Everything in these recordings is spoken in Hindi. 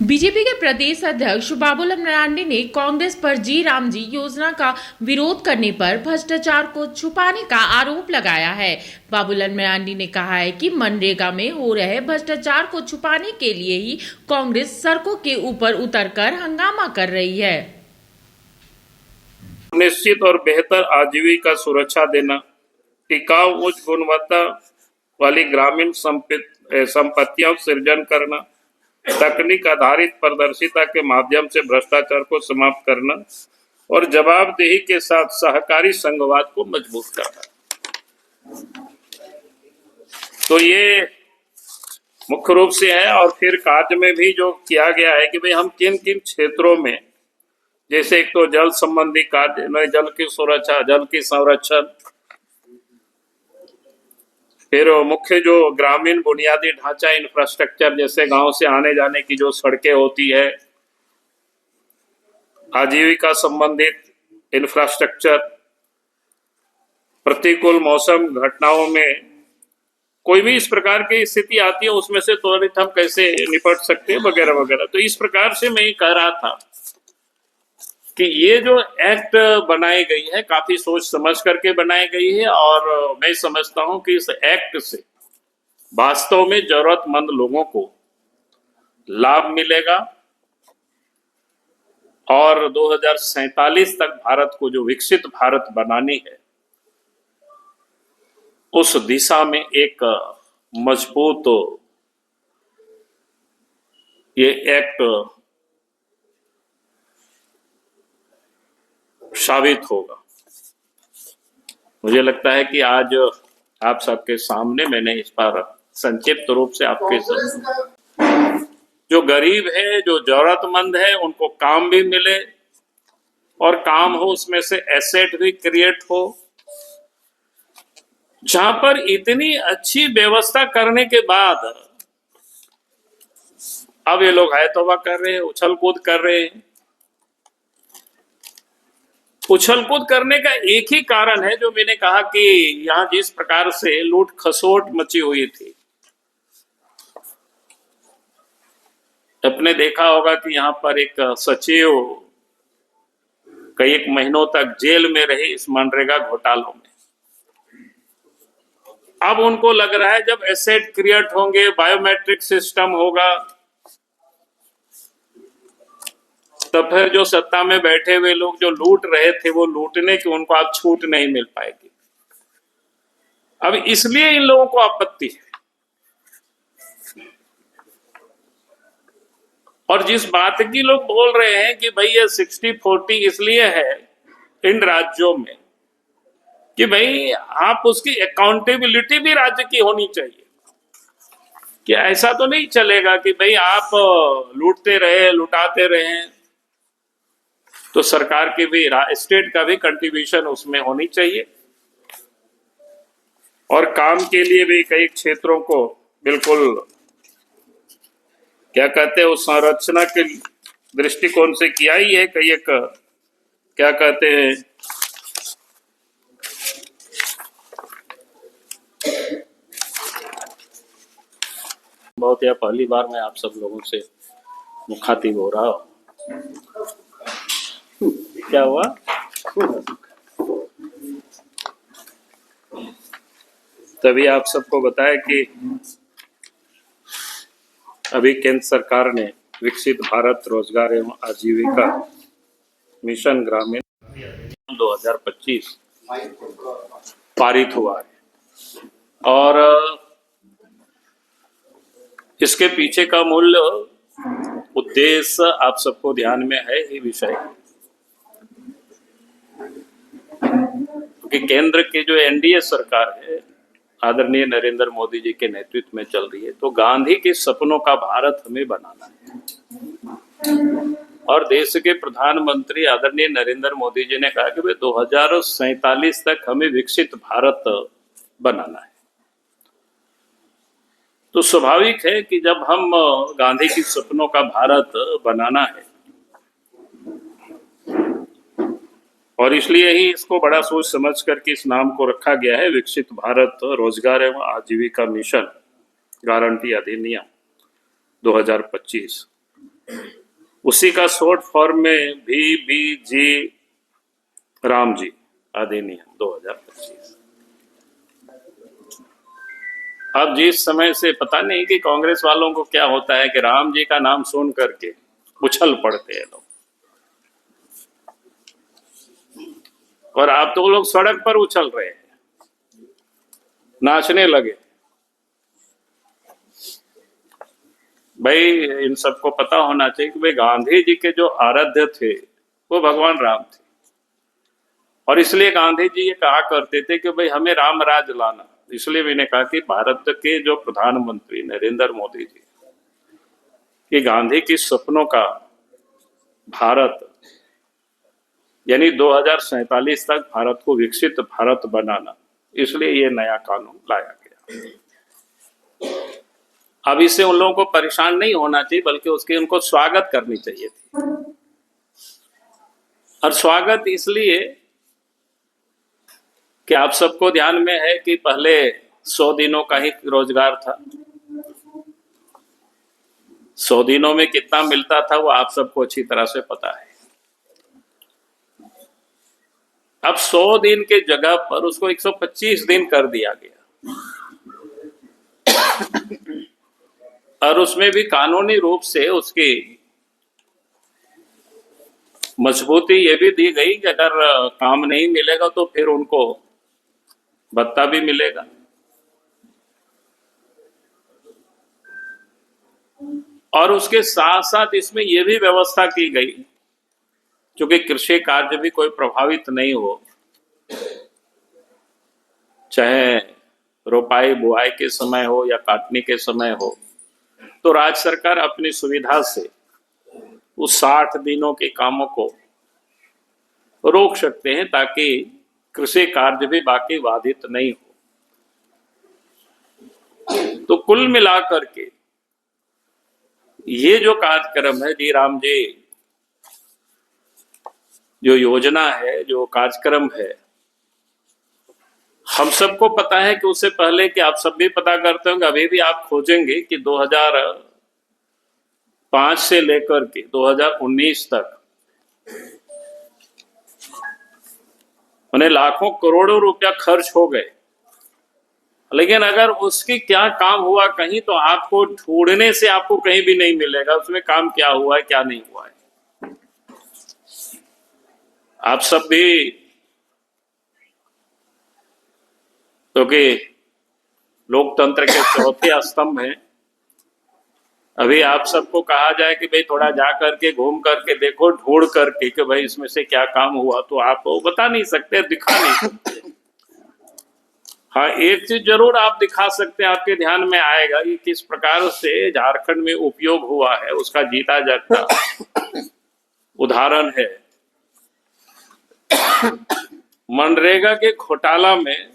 बीजेपी के प्रदेश अध्यक्ष बाबूलाल मरांडी ने कांग्रेस पर जी राम जी योजना का विरोध करने पर भ्रष्टाचार को छुपाने का आरोप लगाया है। बाबूलाल मरांडी ने कहा है कि मनरेगा में हो रहे भ्रष्टाचार को छुपाने के लिए ही कांग्रेस सड़कों के ऊपर उतरकर हंगामा कर रही है। निश्चित और बेहतर आजीविका सुरक्षा देना, टिकाऊ उच्च गुणवत्ता वाली ग्रामीण संपत्तियों सृजन करना, तकनीक आधारित पारदर्शिता के माध्यम से भ्रष्टाचार को समाप्त करना और जवाबदेही के साथ सहकारी संघवाद को मजबूत करना। तो ये मुख्य रूप से है। और फिर कार्य में भी जो किया गया है कि भाई हम किन किन क्षेत्रों में, जैसे एक तो जल संबंधी कार्य, जल की सुरक्षा, जल की संरक्षण, फिर मुख्य जो ग्रामीण बुनियादी ढांचा इंफ्रास्ट्रक्चर, जैसे गांव से आने जाने की जो सड़कें होती है, आजीविका संबंधित इंफ्रास्ट्रक्चर, प्रतिकूल मौसम घटनाओं में कोई भी इस प्रकार की स्थिति आती है उसमें से त्वरित हम कैसे निपट सकते हैं, वगैरह वगैरह। तो इस प्रकार से मैं ये कह रहा था कि ये जो एक्ट बनाई गई है काफी सोच समझ करके बनाई गई है और मैं समझता हूं कि इस एक्ट से वास्तव में जरूरतमंद लोगों को लाभ मिलेगा और 2047 तक भारत को जो विकसित भारत बनानी है उस दिशा में एक मजबूत ये एक्ट साबित होगा। मुझे लगता है कि आज आप सबके सामने मैंने इस पर संक्षिप्त रूप से आपके जो गरीब है, जो जरूरतमंद है, उनको काम भी मिले और काम हो उसमें से एसेट भी क्रिएट हो। जहां पर इतनी अच्छी व्यवस्था करने के बाद अब ये लोग है तौबा कर रहे हैं, उछल कूद कर रहे हैं। उछल कूद करने का एक ही कारण है जो मैंने कहा कि यहां जिस प्रकार से लूट खसोट मची हुई थी, आपने देखा होगा कि यहां पर एक सचिव कई एक महीनों तक जेल में रहे इस मनरेगा घोटालों में। अब उनको लग रहा है जब एसेट क्रिएट होंगे, बायोमेट्रिक सिस्टम होगा, तो फिर जो सत्ता में बैठे हुए लोग जो लूट रहे थे वो लूटने की उनको अब छूट नहीं मिल पाएगी। अब इसलिए इन लोगों को आपत्ति है। और जिस बात की लोग बोल रहे हैं कि भाई ये 60-40 इसलिए है इन राज्यों में कि भाई आप उसकी अकाउंटेबिलिटी भी राज्य की होनी चाहिए, कि ऐसा तो नहीं चलेगा कि भाई आप लूटते रहे, लुटाते रहे, तो सरकार की भी, स्टेट का भी कंट्रीब्यूशन उसमें होनी चाहिए। और काम के लिए भी कई क्षेत्रों को बिल्कुल क्या कहते हैं उस संरचना के दृष्टिकोण से किया ही है। कई एक क्या कहते हैं बहुत या पहली बार मैं आप सब लोगों से मुखातिब हो रहा हूं। क्या हुआ? तभी आप सबको बताया कि अभी केंद्र सरकार ने विकसित भारत रोजगार एवं आजीविका मिशन ग्रामीण 2025 पारित हुआ है और इसके पीछे का मूल उद्देश्य आप सबको ध्यान में है ही विषय, क्योंकि केंद्र की जो एनडीए सरकार है आदरणीय नरेंद्र मोदी जी के नेतृत्व में चल रही है, तो गांधी के सपनों का भारत हमें बनाना है। और देश के प्रधानमंत्री आदरणीय नरेंद्र मोदी जी ने कहा कि भाई 2047 तक हमें विकसित भारत बनाना है। तो स्वाभाविक है कि जब हम गांधी के सपनों का भारत बनाना है और इसलिए ही इसको बड़ा सोच समझ करके इस नाम को रखा गया है विकसित भारत रोजगार एवं आजीविका मिशन गारंटी अधिनियम 2025। उसी का शॉर्ट फॉर्म में VBG राम जी अधिनियम 2025। अब जिस समय से पता नहीं कि कांग्रेस वालों को क्या होता है कि राम जी का नाम सुन करके उछल पड़ते हैं लोग, और आप तो लोग सड़क पर उछल रहे हैं, नाचने लगे। भाई इन सबको पता होना चाहिए कि भाई गांधी जी के जो आराध्य थे वो भगवान राम थे, और इसलिए गांधी जी ये कहा करते थे कि भाई हमें राम राज लाना। इसलिए मैंने कहा कि भारत के जो प्रधानमंत्री नरेंद्र मोदी जी, कि गांधी के सपनों का भारत यानी 2047 तक भारत को विकसित भारत बनाना, इसलिए ये नया कानून लाया गया। अब इससे उन लोगों को परेशान नहीं होना चाहिए, बल्कि उसके उनको स्वागत करनी चाहिए थी। और स्वागत इसलिए कि आप सबको ध्यान में है कि पहले 100 दिनों का ही रोजगार था। 100 दिनों में कितना मिलता था वो आप सबको अच्छी तरह से पता है। अब 100 दिन के जगह पर उसको 125 दिन कर दिया गया, और उसमें भी कानूनी रूप से उसकी मजबूती ये भी दी गई कि अगर काम नहीं मिलेगा तो फिर उनको भत्ता भी मिलेगा। और उसके साथ साथ इसमें यह भी व्यवस्था की गई, क्योंकि कृषि कार्य भी कोई प्रभावित नहीं हो, चाहे रोपाई बुआई के समय हो या काटने के समय हो, तो राज्य सरकार अपनी सुविधा से उस 60 दिनों के कामों को रोक सकते हैं, ताकि कृषि कार्य भी बाकी बाधित नहीं हो। तो कुल मिलाकर के ये जो कार्यक्रम है जी राम जी, जो योजना है, जो कार्यक्रम है, हम सबको पता है कि उससे पहले कि आप सब भी पता करते होंगे, अभी भी आप खोजेंगे कि 2005 से लेकर के 2019 तक उन्हें लाखों करोड़ों रुपया खर्च हो गए, लेकिन अगर उसकी क्या काम हुआ कहीं, तो आपको ढूंढने से आपको कहीं भी नहीं मिलेगा उसमें काम क्या हुआ है क्या नहीं हुआ है। आप सब भी, क्योंकि लोकतंत्र के चौथे स्तंभ हैं, अभी आप सबको कहा जाए कि भाई थोड़ा जा करके घूम करके देखो, ढूंढ करके कि भाई इसमें से क्या काम हुआ, तो आप वो बता नहीं सकते, दिखा नहीं सकते। हाँ, एक चीज जरूर आप दिखा सकते हैं, आपके ध्यान में आएगा कि किस प्रकार से झारखंड में उपयोग हुआ है, उसका जीता जागता उदाहरण है। मनरेगा के घोटाला में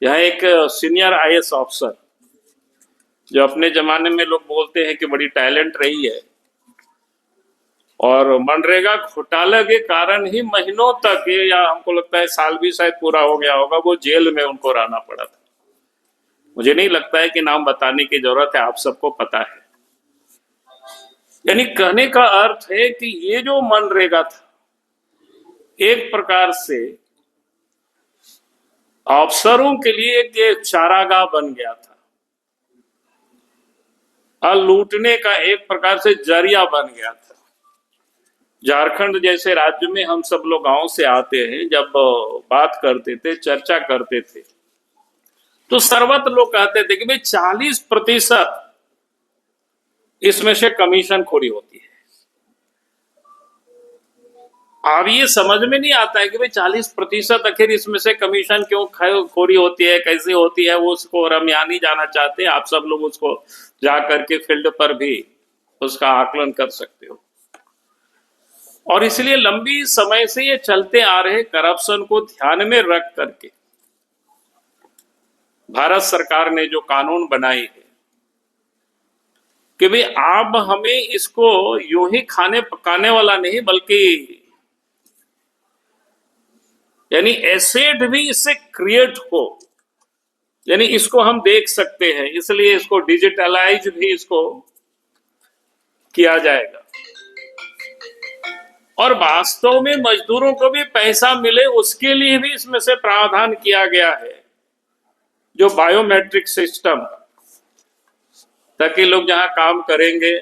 यह एक सीनियर IAS ऑफिसर, जो अपने जमाने में लोग बोलते हैं कि बड़ी टैलेंट रही है, और मनरेगा घोटाला के कारण ही महीनों तक, या हमको लगता है साल भी शायद पूरा हो गया होगा, वो जेल में उनको रहना पड़ा था। मुझे नहीं लगता है कि नाम बताने की जरूरत है, आप सबको पता है। यानी कहने का अर्थ है कि ये जो मनरेगा था एक प्रकार से अफसरों के लिए एक चारागाह बन गया था, और लूटने का एक प्रकार से जरिया बन गया था। झारखंड जैसे राज्य में हम सब लोग गांव से आते हैं, जब बात करते थे, चर्चा करते थे, तो सर्वत्र लोग कहते थे कि भाई 40% इसमें से कमीशन खोरी होती है। अब ये समझ में नहीं आता है कि भाई 40% आखिर इसमें से कमीशन क्यों खोरी होती है, कैसे होती है, वो उसको हम यहाँ नहीं जाना चाहते। आप सब लोग उसको जा करके फील्ड पर भी उसका आकलन कर सकते हो। और इसलिए लंबी समय से ये चलते आ रहे करप्शन को ध्यान में रख करके भारत सरकार ने जो कानून बनाई है कि भाई आप हमें इसको यूं ही खाने पकाने वाला नहीं, बल्कि यानी एसेट भी इससे क्रिएट हो, यानी इसको हम देख सकते हैं, इसलिए इसको डिजिटलाइज भी इसको किया जाएगा और वास्तव में मजदूरों को भी पैसा मिले उसके लिए भी इसमें से प्रावधान किया गया है, जो बायोमेट्रिक सिस्टम, ताकि लोग जहां काम करेंगे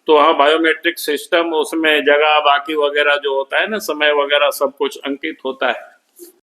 तो वहां बायोमेट्रिक सिस्टम, उसमें जगह बाकी वगैरह जो होता है ना, समय वगैरह सब कुछ अंकित होता है।